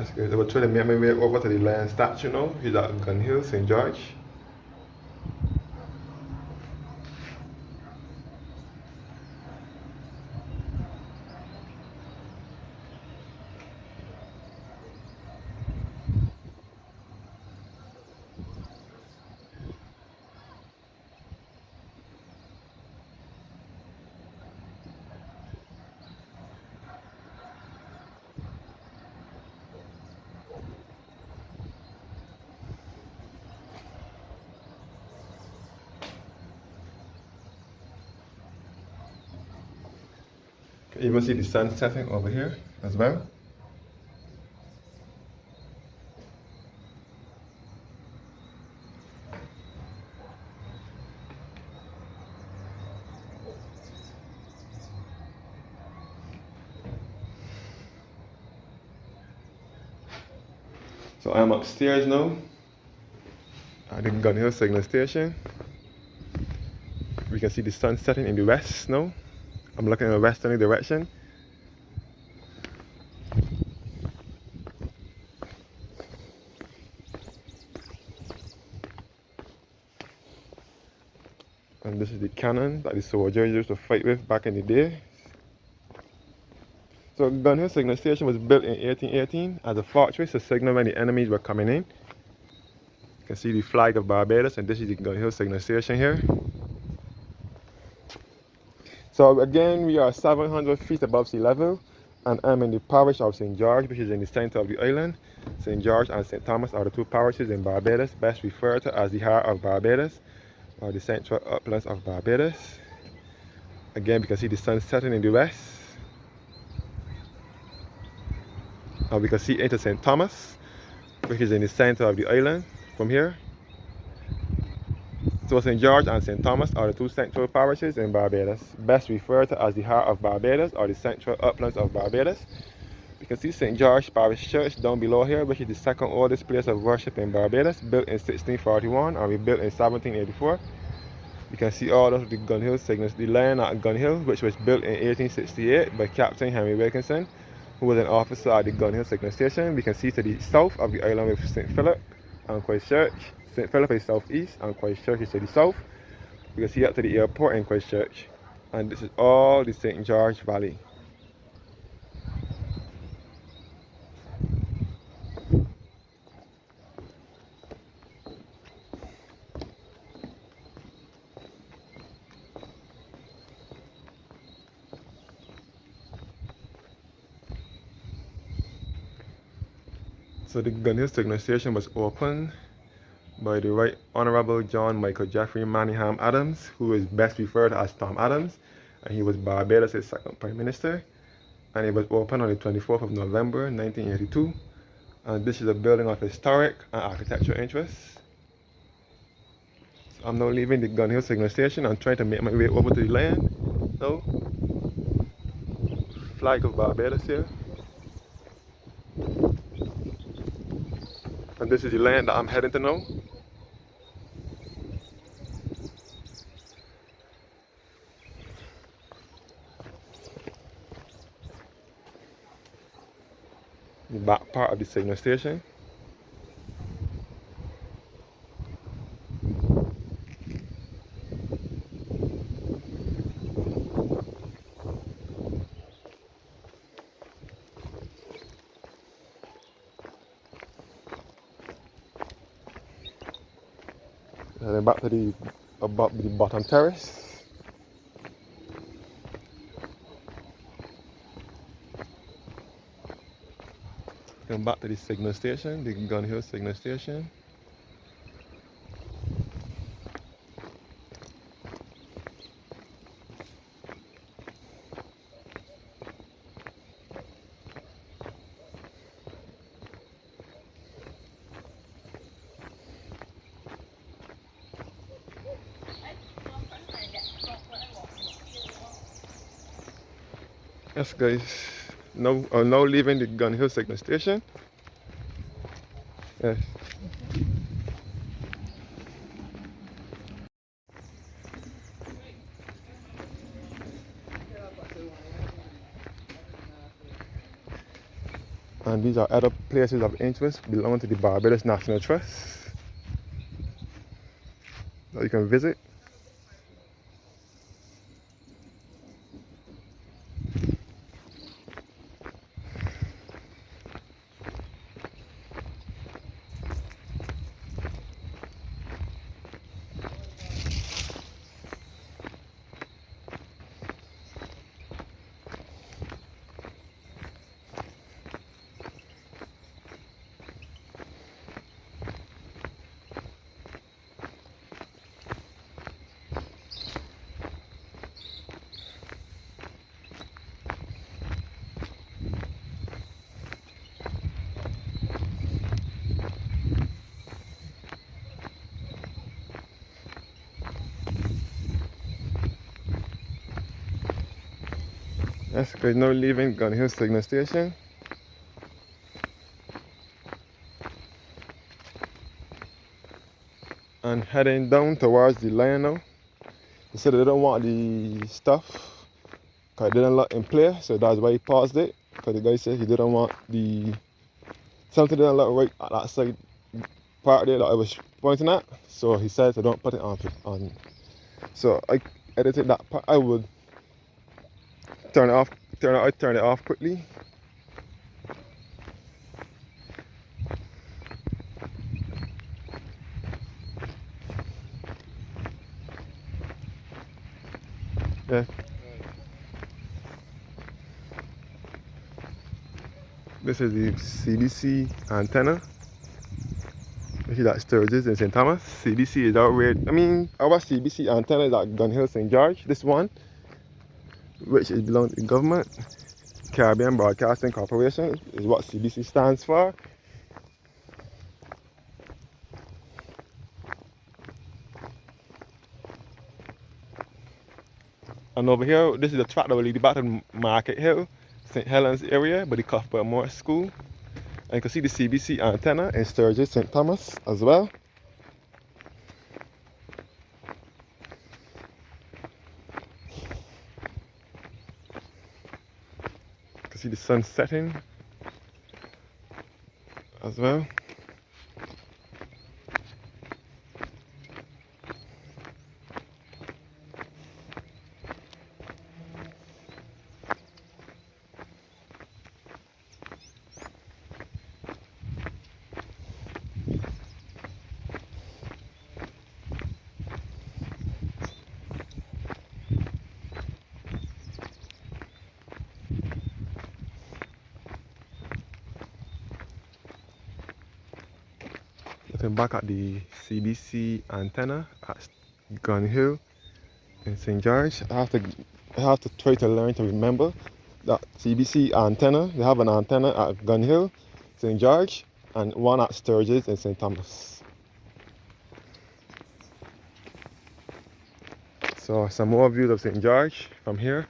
That's good. I will try to make my way over to the Lion statue now. He's at Gun Hill, St. George. You can even see the sun setting over here as well. So I'm upstairs now at the Gun Hill signal station. We can see the sun setting in the west now. I'm looking in a westerly direction. And this is the cannon that the soldiers used to fight with back in the day. So Gun Hill signal station was built in 1818 as a fortress to signal when the enemies were coming in. You can see the flag of Barbados, and this is the Gun Hill signal station here. So again, we are 700 feet above sea level, and I'm in the parish of St. George, which is in the center of the island. St. George and St. Thomas are the two parishes in Barbados, best referred to as the Heart of Barbados, or the Central Uplands of Barbados. Again, we can see the sun setting in the west. And we can see into St. Thomas, which is in the center of the island from here. So St. George and St. Thomas are the two central parishes in Barbados, best referred to as the Heart of Barbados or the Central Uplands of Barbados. You can see St. George Parish Church down below here, which is the second oldest place of worship in Barbados, built in 1641 and rebuilt in 1784. You can see all of the Gun Hill signals, the Lion at Gun Hill, which was built in 1868 by Captain Henry Wilkinson, who was an officer at the Gun Hill signal station. We can see to the south of the island with St. Philip and Christchurch. St. Philip is southeast and Christchurch is to the south. You can see up to the airport in Christchurch. And this is all the St. George Valley. So the Gun Hill signal station was opened by the Right Honorable John Michael Jeffrey Manningham Adams, who is best referred to as Tom Adams, and he was Barbados' second Prime Minister. And it was opened on the 24th of November 1982. And this is a building of historic and architectural interest. So I'm now leaving the Gun Hill signal station and trying to make my way over to the land. So, flag of Barbados here. And this is the land that I'm heading to now. The back part of the signal station. And then back to the bottom terrace. Then back to the signal station, the Gun Hill signal station. Yes guys, now leaving the Gun Hill signal station. Yes. And these are other places of interest belonging to the Barbados National Trust that you can visit. Yes, we're now leaving Gun Hill Signal Station. And heading down towards the line now. He said they don't want the stuff because it didn't look in play, so that's why he paused it. Because the guy said he didn't want the something didn't look right at that side part there that I was pointing at. So he said to don't put it on. So I edited that part. I would turn it off quickly. Yeah. This is the CBC antenna. You see that Sturgis in St. Thomas. CBC is out where, I mean, our CBC antenna is at Gun Hill St. George. This one, which is belongs to the government. Caribbean Broadcasting Corporation is what CBC stands for. And over here, this is the track that will lead you back to Market Hill, St. Helens area, by the Cuthbert Moore School. And you can see the CBC antenna in Sturgis, St. Thomas as well. You can see the sun setting as well. Looking back at the CBC antenna at Gun Hill in St. George, I have to try to learn to remember that CBC antenna. They have an antenna at Gun Hill, St. George, and one at Sturgis in St. Thomas. So some more views of St. George from here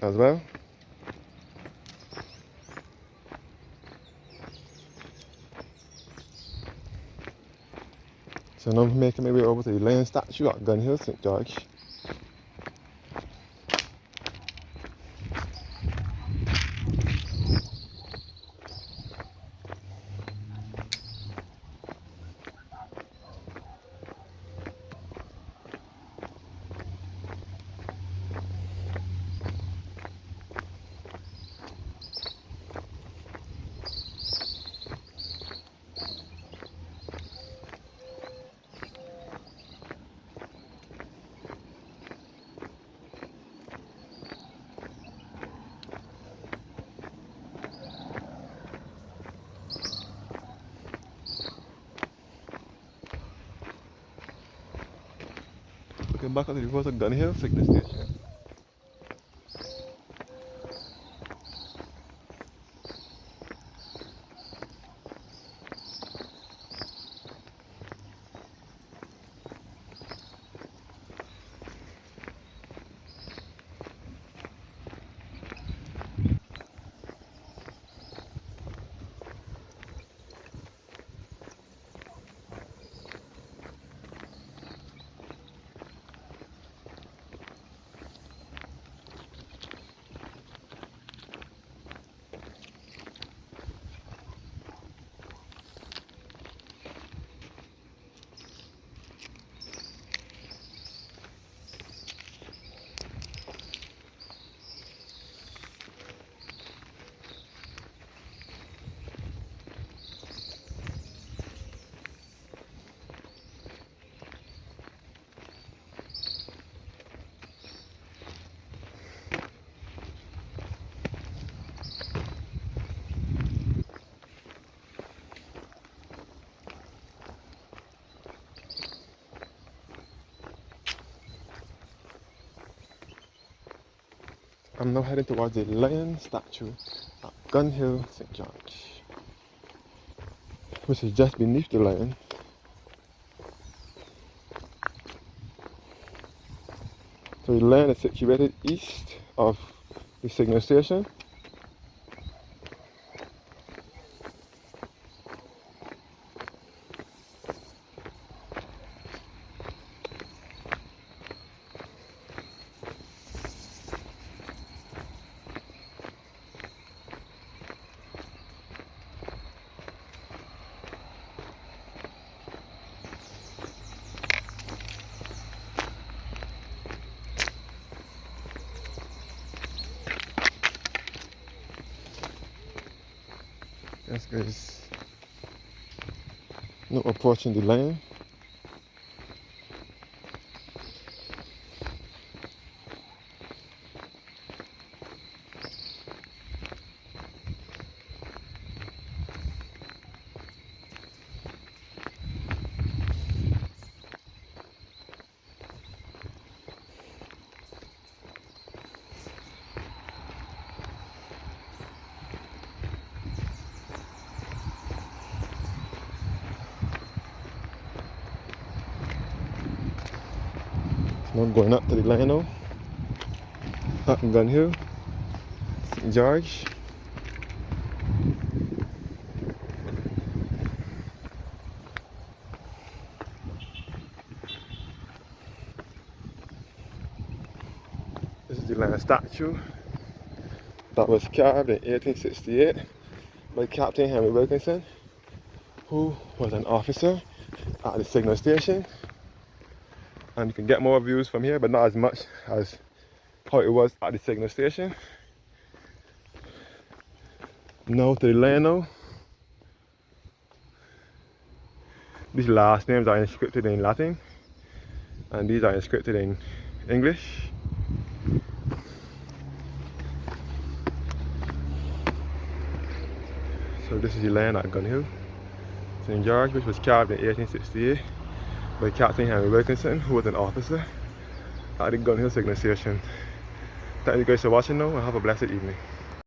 as well. So now I'm making my way over to the lion statue at Gun Hill, St. George. Looking back at the reverse of Gun Hill Signal Station. I'm now heading towards the lion statue at Gun Hill, St. George, which is just beneath the lion. So the lion is situated east of the signal station. Yes guys, now approaching the lion. Now I'm going up to the lion now, up in Gun Hill, St. George. This is the lion statue that was carved in 1868 by Captain Henry Wilkinson, who was an officer at the signal station. And you can get more views from here, but not as much as how it was at the signal station. Now to the lion now. These last names are inscripted in Latin, and these are inscripted in English. So this is the lion at Gun Hill, St. George, which was carved in 1868 by Captain Henry Wilkinson, who was an officer at the Gun Hill signal station. Thank you guys for watching now, and have a blessed evening.